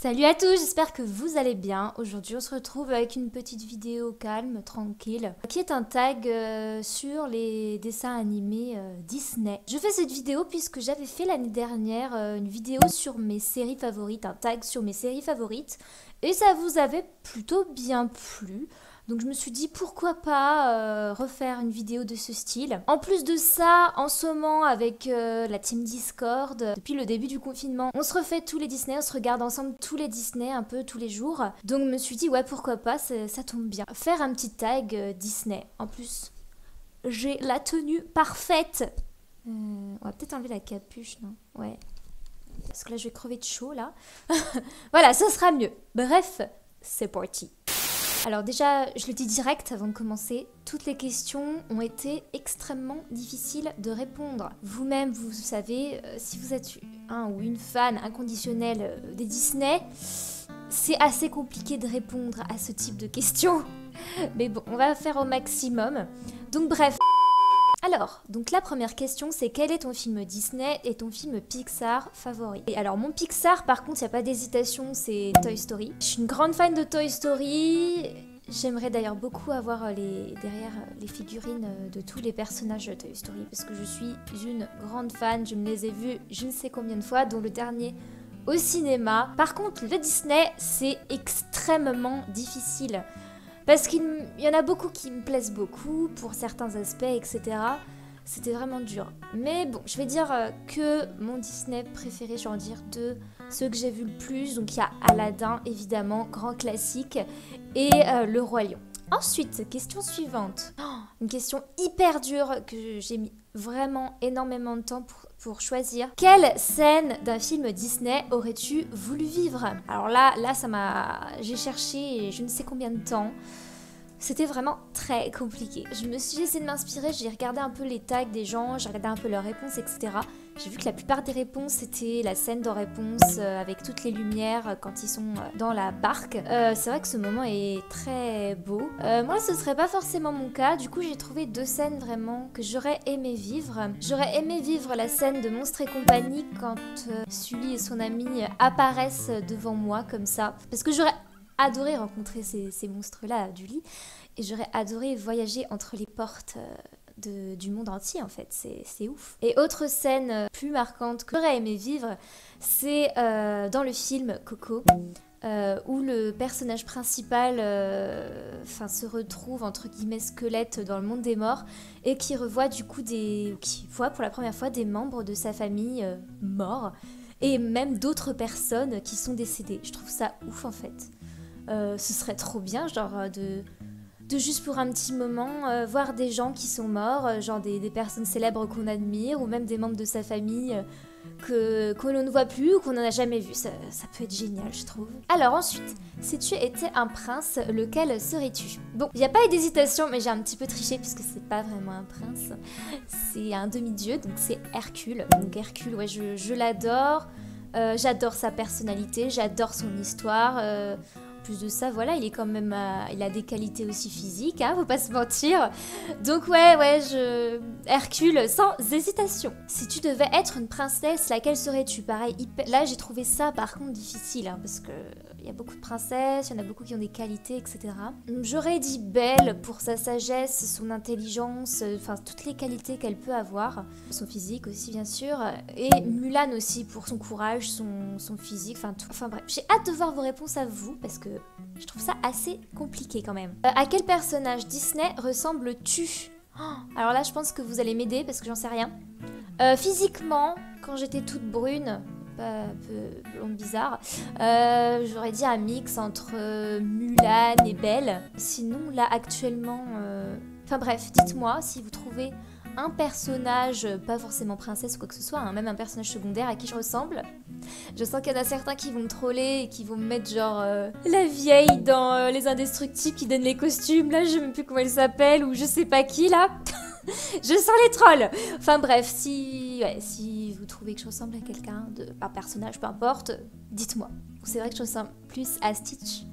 Salut à tous, j'espère que vous allez bien. Aujourd'hui on se retrouve avec une petite vidéo calme, tranquille, qui est un tag sur les dessins animés Disney. Je fais cette vidéo puisque j'avais fait l'année dernière une vidéo sur mes séries favorites, un tag sur mes séries favorites, et ça vous avait plutôt bien plu. Donc je me suis dit pourquoi pas refaire une vidéo de ce style. En plus de ça, en ce moment avec la team Discord, depuis le début du confinement, on se refait tous les Disney, on se regarde ensemble tous les Disney un peu tous les jours. Donc je me suis dit ouais pourquoi pas, ça tombe bien. Faire un petit tag Disney. En plus, j'ai la tenue parfaite. On va peut-être enlever la capuche, non? Ouais. Parce que là je vais crever de chaud là. Voilà, ça sera mieux. Bref, c'est parti. Alors déjà, je le dis direct avant de commencer, toutes les questions ont été extrêmement difficiles de répondre. Vous-même, vous savez, si vous êtes un ou une fan inconditionnelle des Disney, c'est assez compliqué de répondre à ce type de questions. Mais bon, on va faire au maximum. Donc bref. Alors, donc la première question, c'est quel est ton film Disney et ton film Pixar favori? Et alors mon Pixar, par contre, il n'y a pas d'hésitation, c'est Toy Story. Je suis une grande fan de Toy Story. J'aimerais d'ailleurs beaucoup avoir derrière les figurines de tous les personnages de Toy Story parce que je suis une grande fan. Je me les ai vus je ne sais combien de fois, dont le dernier au cinéma. Par contre, le Disney, c'est extrêmement difficile. Parce qu'il y en a beaucoup qui me plaisent beaucoup, pour certains aspects, etc. C'était vraiment dur. Mais bon, je vais dire que mon Disney préféré, je vais en dire deux, ceux que j'ai vus le plus. Donc il y a Aladdin, évidemment, grand classique, et Le Roi Lion. Ensuite, question suivante. Oh, une question hyper dure que j'ai mis vraiment énormément de temps pour choisir. Quelle scène d'un film Disney aurais-tu voulu vivre? Alors là j'ai cherché je ne sais combien de temps. C'était vraiment très compliqué. J'ai essayé de m'inspirer, j'ai regardé un peu les tags des gens, j'ai regardé un peu leurs réponses, etc. J'ai vu que la plupart des réponses, c'était la scène de réponse avec toutes les lumières quand ils sont dans la barque. C'est vrai que ce moment est très beau. Moi, ce serait pas forcément mon cas. Du coup, j'ai trouvé deux scènes vraiment que j'aurais aimé vivre. J'aurais aimé vivre la scène de Monstres et compagnie quand Sully et son ami apparaissent devant moi comme ça. Parce que j'aurais adoré rencontrer ces monstres-là du lit. Et j'aurais adoré voyager entre les portes du monde entier, en fait. C'est ouf. Et autre scène plus marquante que j'aurais aimé vivre, c'est dans le film Coco, où le personnage principal se retrouve, entre guillemets, squelette dans le monde des morts, et qui revoit du coup qui voit pour la première fois des membres de sa famille morts, et même d'autres personnes qui sont décédées. Je trouve ça ouf, en fait. Ce serait trop bien, genre de juste pour un petit moment voir des gens qui sont morts, genre des personnes célèbres qu'on admire, ou même des membres de sa famille que l'on ne voit plus ou qu'on n'en a jamais vu. Ça peut être génial, je trouve. Alors ensuite, si tu étais un prince, lequel serais-tu? Bon, il n'y a pas eu d'hésitation, mais j'ai un petit peu triché puisque c'est pas vraiment un prince. C'est un demi-dieu, donc c'est Hercule. Donc Hercule, ouais, je l'adore. J'adore sa personnalité, j'adore son histoire. Plus de ça, voilà, il est quand même, il a des qualités aussi physiques, hein, faut pas se mentir. Donc ouais, Hercule, sans hésitation. Si tu devais être une princesse, laquelle serais-tu? Pareil, là j'ai trouvé ça par contre difficile, hein, parce que il y a beaucoup de princesses, il y en a beaucoup qui ont des qualités, etc. J'aurais dit Belle pour sa sagesse, son intelligence, enfin toutes les qualités qu'elle peut avoir. Son physique aussi, bien sûr. Et Mulan aussi pour son courage, son physique, enfin tout. Enfin bref, j'ai hâte de voir vos réponses à vous, parce que je trouve ça assez compliqué quand même. À quel personnage Disney ressembles-tu? Alors là, je pense que vous allez m'aider, parce que j'en sais rien. Physiquement, quand j'étais toute brune, un peu blonde bizarre, j'aurais dit un mix entre Mulan et Belle. Sinon là actuellement enfin bref, dites-moi si vous trouvez un personnage, pas forcément princesse ou quoi que ce soit, hein, même un personnage secondaire à qui je ressemble. Je sens qu'il y en a certains qui vont me troller et qui vont me mettre genre la vieille dans Les Indestructibles qui donne les costumes, là je sais même plus comment elle s'appelle, ou je sais pas qui là. Je sens les trolls. Enfin bref, si vous trouvez que je ressemble à quelqu'un, un personnage, peu importe, dites-moi. C'est vrai que je ressemble plus à Stitch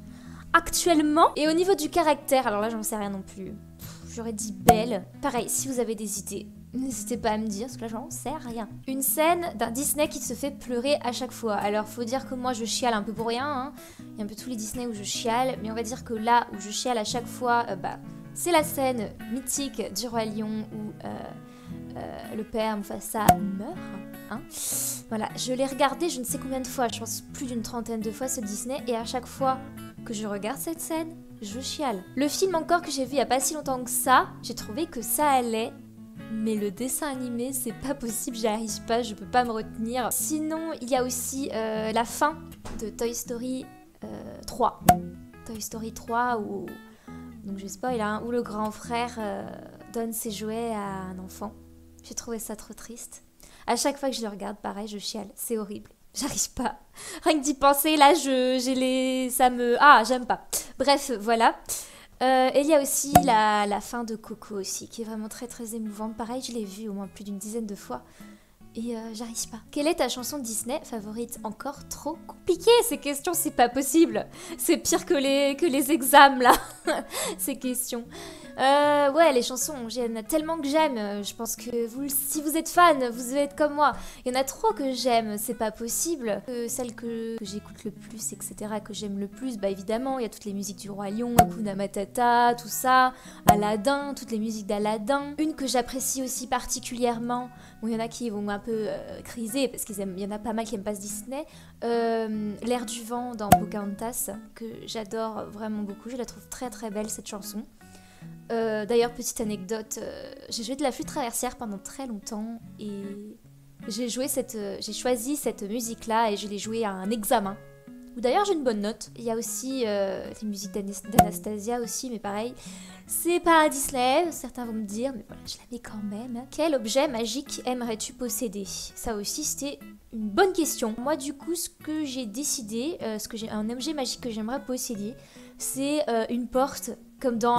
actuellement. Et au niveau du caractère, alors là j'en sais rien non plus. J'aurais dit Belle. Pareil, si vous avez des idées, N'hésitez pas à me dire, parce que là j'en sais rien. Une scène d'un Disney qui te fait pleurer à chaque fois. Alors faut dire que moi je chiale un peu pour rien, hein. Il y a un peu tous les Disney où je chiale, mais on va dire que là où je chiale à chaque fois, c'est la scène mythique du Roi Lion où le père Mufasa meurt. Hein. Voilà, je l'ai regardé je ne sais combien de fois, je pense plus d'une trentaine de fois ce Disney, et à chaque fois que je regarde cette scène, je chiale. Le film encore que j'ai vu il n'y a pas si longtemps que ça, j'ai trouvé que ça allait, mais le dessin animé, c'est pas possible, j'y arrive pas, je peux pas me retenir. Sinon, il y a aussi la fin de Toy Story 3. Toy Story 3 où, donc je spoil, hein, où le grand frère donne ses jouets à un enfant. J'ai trouvé ça trop triste. À chaque fois que je le regarde, pareil, je chiale. C'est horrible. J'arrive pas. Rien que d'y penser, là, ça me... Ah, j'aime pas. Bref, voilà. Et il y a aussi la fin de Coco aussi, qui est vraiment très très émouvante. Pareil, je l'ai vue au moins plus d'une dizaine de fois. Et j'arrive pas. Quelle est ta chanson Disney favorite? Encore trop compliqué ces questions, c'est pas possible. C'est pire que les examens là, ces questions. Ouais, les chansons, il y en a tellement que j'aime. Je pense que si vous êtes fan, vous êtes comme moi. Il y en a trop que j'aime, c'est pas possible. Celle que j'écoute le plus, etc., que j'aime le plus, bah évidemment, il y a toutes les musiques du Roi Lion, Hakuna Matata, tout ça, Aladdin, toutes les musiques d'Aladdin. Une que j'apprécie aussi particulièrement, bon, il y en a qui vont un peu criser, parce qu'il y en a pas mal qui aiment pas ce Disney, L'air du vent dans Pocahontas, que j'adore vraiment beaucoup, je la trouve très très belle cette chanson. D'ailleurs, petite anecdote, j'ai joué de la flûte traversière pendant très longtemps et j'ai choisi cette musique-là et je l'ai jouée à un examen. Où d'ailleurs j'ai une bonne note. Il y a aussi les musiques d'Anastasia aussi, mais pareil, c'est pas un Disney, certains vont me dire, mais voilà, je la mets quand même. Quel objet magique aimerais-tu posséder? Ça aussi, c'était une bonne question. Moi, du coup, ce que j'ai décidé, un objet magique que j'aimerais posséder, c'est une porte comme dans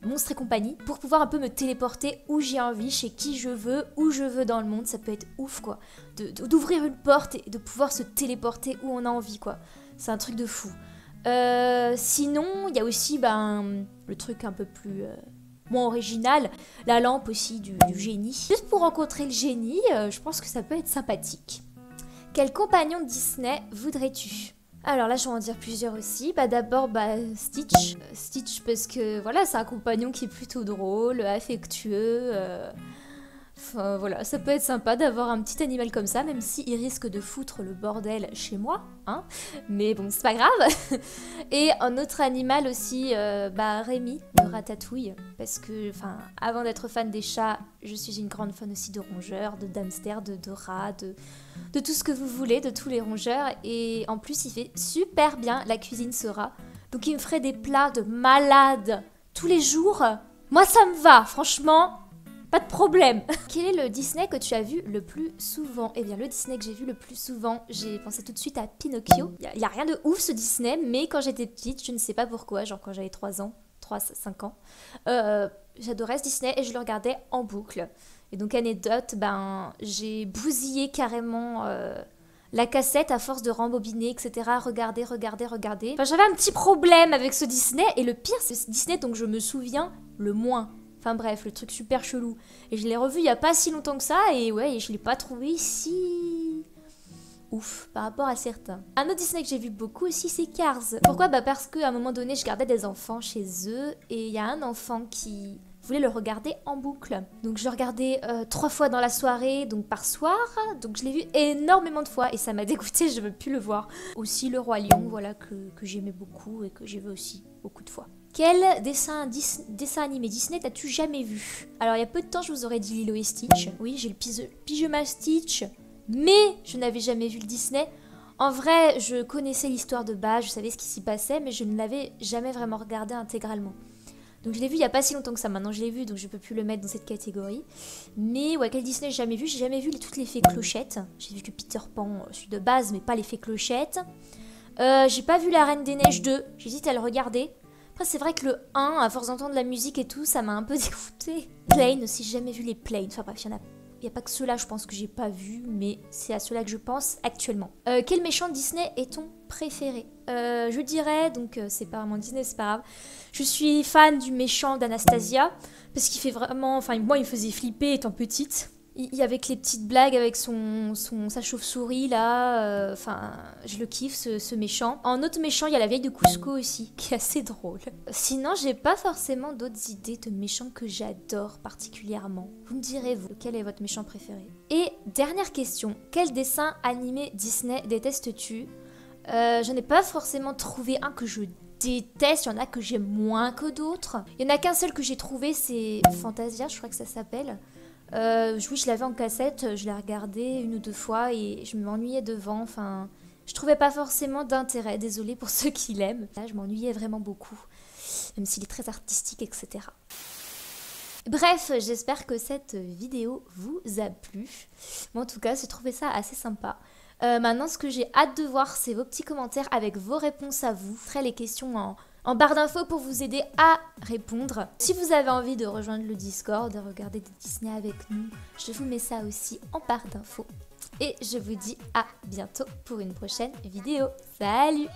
Monstres et compagnie, pour pouvoir un peu me téléporter où j'ai envie, chez qui je veux, où je veux dans le monde. Ça peut être ouf, quoi. D'ouvrir une porte et de pouvoir se téléporter où on a envie, quoi. C'est un truc de fou. Sinon, il y a aussi le truc un peu plus moins original, la lampe aussi du génie. Juste pour rencontrer le génie, je pense que ça peut être sympathique. Quel compagnon de Disney voudrais-tu ? Alors là, je vais en dire plusieurs aussi. D'abord, Stitch. Stitch parce que voilà, c'est un compagnon qui est plutôt drôle, affectueux. Enfin voilà, ça peut être sympa d'avoir un petit animal comme ça, même s'il risque de foutre le bordel chez moi, hein. Mais bon, c'est pas grave. Et un autre animal aussi, Rémi, de Ratatouille. Parce que, avant d'être fan des chats, je suis une grande fan aussi de rongeurs, de hamsters, de rats, de tout ce que vous voulez, de tous les rongeurs. Et en plus, il fait super bien la cuisine ce rat. Donc il me ferait des plats de malade tous les jours. Moi, ça me va, franchement. Pas de problème. Quel est le Disney que tu as vu le plus souvent? Eh bien, le Disney que j'ai vu le plus souvent, j'ai pensé tout de suite à Pinocchio. Il y a rien de ouf ce Disney, mais quand j'étais petite, je ne sais pas pourquoi, genre quand j'avais 5 ans, j'adorais ce Disney et je le regardais en boucle. Et donc, anecdote, j'ai bousillé carrément la cassette à force de rembobiner, etc. Regarder. Enfin, j'avais un petit problème avec ce Disney, et le pire, c'est ce Disney dont je me souviens le moins. Enfin bref, le truc super chelou. Et je l'ai revu il y a pas si longtemps que ça, et ouais, je l'ai pas trouvé si ouf par rapport à certains. Un autre Disney que j'ai vu beaucoup aussi, c'est Cars. Pourquoi? Parce qu'à un moment donné, je gardais des enfants chez eux, et il y a un enfant qui voulait le regarder en boucle. Donc je le regardais 3 fois dans la soirée, donc par soir. Donc je l'ai vu énormément de fois, et ça m'a dégoûtée, je ne veux plus le voir. Aussi Le Roi Lion, voilà, que j'aimais beaucoup, et que j'ai vu aussi beaucoup de fois. Quel dessin animé Disney t'as-tu jamais vu? Alors il y a peu de temps je vous aurais dit Lilo et Stitch. Oui, j'ai le pyjama Stitch, mais je n'avais jamais vu le Disney. En vrai, je connaissais l'histoire de base, je savais ce qui s'y passait, mais je ne l'avais jamais vraiment regardé intégralement. Donc je l'ai vu il n'y a pas si longtemps que ça, maintenant je l'ai vu, donc je peux plus le mettre dans cette catégorie. Mais ouais, quel Disney j'ai jamais vu? J'ai jamais vu toutes les fées clochettes. J'ai vu que Peter Pan, celui de base, mais pas les fées clochettes. J'ai pas vu La Reine des Neiges 2, j'hésite à le regarder. Après, c'est vrai que le 1, à force d'entendre la musique et tout, ça m'a un peu dégoûté. Plane aussi, j'ai jamais vu les Planes. Enfin bref, il y en a Il n'y a pas que ceux-là, je pense, que j'ai pas vu, mais c'est à ceux-là que je pense actuellement. Quel méchant Disney est ton préféré? Je dirais, donc c'est pas vraiment Disney, c'est pas grave. Je suis fan du méchant d'Anastasia, parce qu'il fait vraiment... Enfin, moi, il me faisait flipper étant petite. Avec les petites blagues avec sa chauve-souris là, enfin je le kiffe ce méchant. En autre méchant il y a la vieille de Cusco aussi qui est assez drôle. Sinon j'ai pas forcément d'autres idées de méchants que j'adore particulièrement. Vous me direz vous, lequel est votre méchant préféré? Et dernière question, quel dessin animé Disney détestes-tu? Je n'ai pas forcément trouvé un que je déteste, il y en a que j'aime moins que d'autres. Il y en a qu'un seul que j'ai trouvé, c'est Fantasia, je crois que ça s'appelle. Oui, je l'avais en cassette, je l'ai regardé une ou deux fois et je m'ennuyais devant, enfin, je trouvais pas forcément d'intérêt, désolée pour ceux qui l'aiment. Là, je m'ennuyais vraiment beaucoup, même s'il est très artistique, etc. Bref, j'espère que cette vidéo vous a plu. Moi, en tout cas, j'ai trouvé ça assez sympa. Maintenant, ce que j'ai hâte de voir, c'est vos petits commentaires avec vos réponses à vous. Je ferai les questions en barre d'infos pour vous aider à répondre. Si vous avez envie de rejoindre le Discord, de regarder des Disney avec nous, je vous mets ça aussi en barre d'infos. Et je vous dis à bientôt pour une prochaine vidéo. Salut!